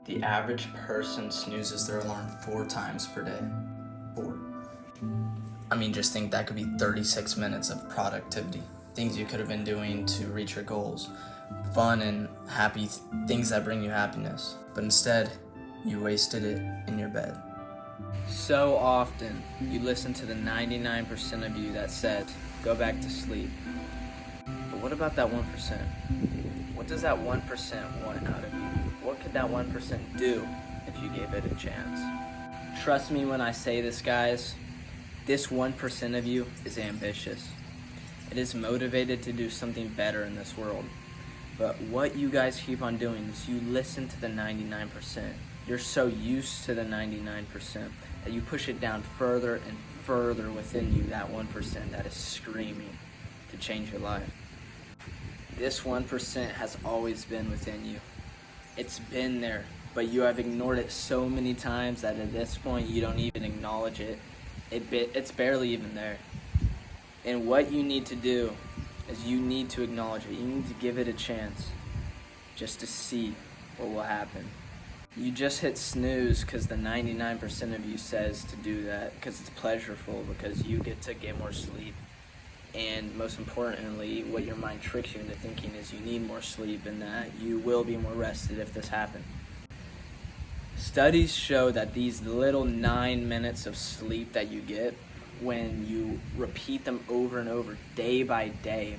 The average person snoozes their alarm 4 times per day. 4. I mean, just think that could be 36 minutes of productivity. Things you could have been doing to reach your goals. Fun and happy things that bring you happiness. But instead, you wasted it in your bed. So often, you listen to the 99% of you that says, go back to sleep. But what about that 1%? What does that 1% want out of you? What could that 1% do if you gave it a chance? Trust me when I say this, guys. This 1% of you is ambitious. It is motivated to do something better in this world. But what you guys keep on doing is you listen to the 99%. You're so used to the 99% that you push it down further and further within you, that 1% that is screaming to change your life. This 1% has always been within you. It's been there, but you have ignored it so many times that at this point you don't even acknowledge it. It's barely even there. And what you need to do is you need to acknowledge it. You need to give it a chance just to see what will happen. You just hit snooze because the 99% of you says to do that because it's pleasurable, because you get to get more sleep. And most importantly, what your mind tricks you into thinking is you need more sleep and that you will be more rested if this happens. Studies show that these little 9 minutes of sleep that you get, when you repeat them over and over day by day,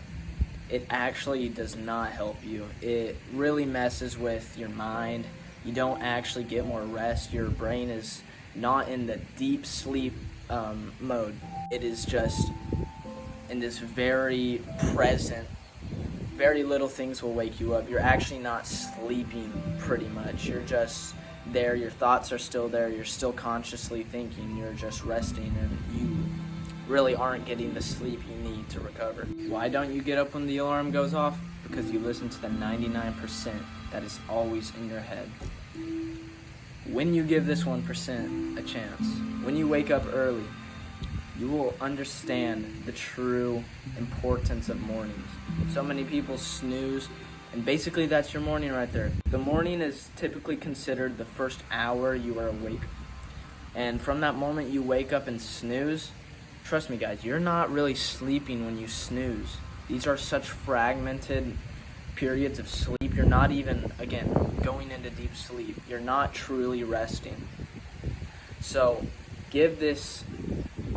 it actually does not help you. It really messes with your mind. You don't actually get more rest. Your brain is not in the deep sleep mode. It is just in this very present, very little things will wake you up. You're actually not sleeping pretty much. You're just there. Your thoughts are still there. You're still consciously thinking. You're just resting, and you really aren't getting the sleep you need to recover. Why don't you get up when the alarm goes off? Because you listen to the 99% that is always in your head. When you give this 1% a chance, when you wake up early, you will understand the true importance of mornings. So many people snooze, and basically that's your morning right there. The morning is typically considered the first hour you are awake. And from that moment you wake up and snooze, trust me guys, you're not really sleeping when you snooze. These are such fragmented periods of sleep. You're not even, again, going into deep sleep. You're not truly resting. So give this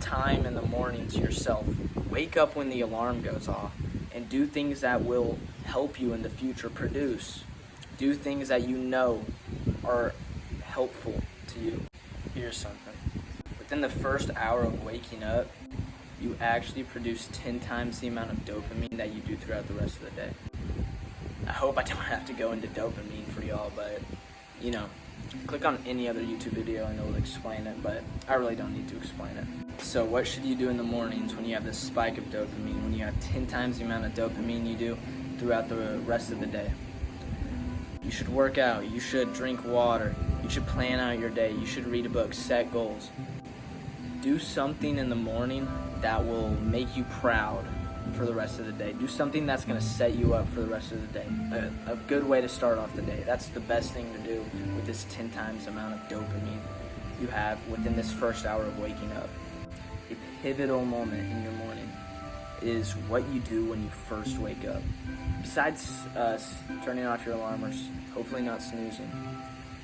time in the morning to yourself. Wake up when the alarm goes off and do things that will help you in the future produce. Do things that you know are helpful to you. Here's something. Within the first hour of waking up, you actually produce 10 times the amount of dopamine that you do throughout the rest of the day. I hope I don't have to go into dopamine for y'all, but click on any other YouTube video and it'll explain it, but I really don't need to explain it. So what should you do in the mornings when you have this spike of dopamine, when you have 10 times the amount of dopamine you do throughout the rest of the day? You should work out, you should drink water, you should plan out your day, you should read a book, set goals. Do something in the morning that will make you proud for the rest of the day. Do something that's going to set you up for the rest of the day. A good way to start off the day. That's the best thing to do with this 10 times amount of dopamine you have within this first hour of waking up. A pivotal moment in your morning is what you do when you first wake up. Besides turning off your alarm or hopefully not snoozing,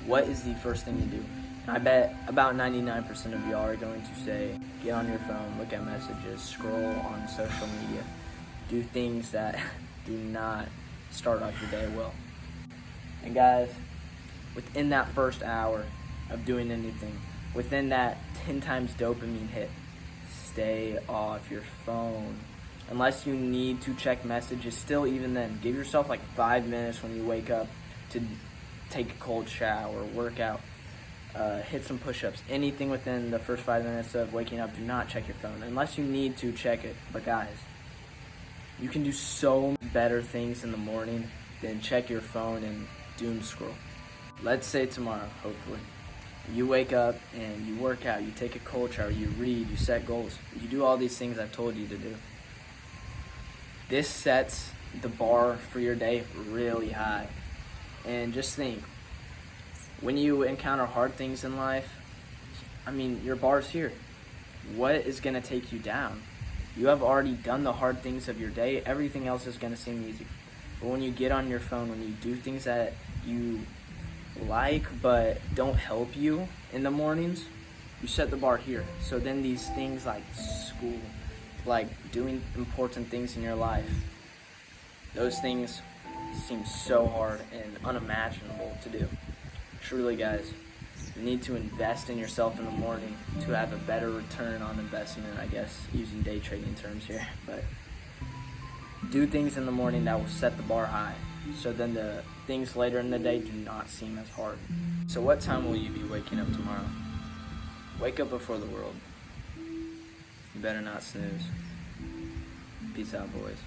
what is the first thing you do? I bet about 99% of y'all are going to say, get on your phone, look at messages, scroll on social media, do things that do not start off your day well. And guys, within that first hour of doing anything, within that 10 times dopamine hit, stay off your phone. Unless you need to check messages, still even then, give yourself like 5 minutes when you wake up to take a cold shower, work out. Hit some push-ups, anything within the first 5 minutes of waking up. Do not check your phone unless you need to check it. But guys, you can do so better things in the morning than check your phone and doom scroll. Let's say tomorrow, hopefully, you wake up and you work out, you take a cold shower, you read, you set goals, you do all these things I've told you to do. This sets the bar for your day really high. And just think, When you encounter hard things in life, I mean, your bar's here. What is going to take you down? You have already done the hard things of your day. Everything else is going to seem easy. But when you get on your phone, when you do things that you like but don't help you in the mornings, you set the bar here. So then these things like school, like doing important things in your life, those things seem so hard and unimaginable to do. Truly, guys, you need to invest in yourself in the morning to have a better return on investment, I guess, using day trading terms here. But do things in the morning that will set the bar high, so then the things later in the day do not seem as hard. So what time will you be waking up tomorrow? Wake up before the world. You better not snooze. Peace out, boys.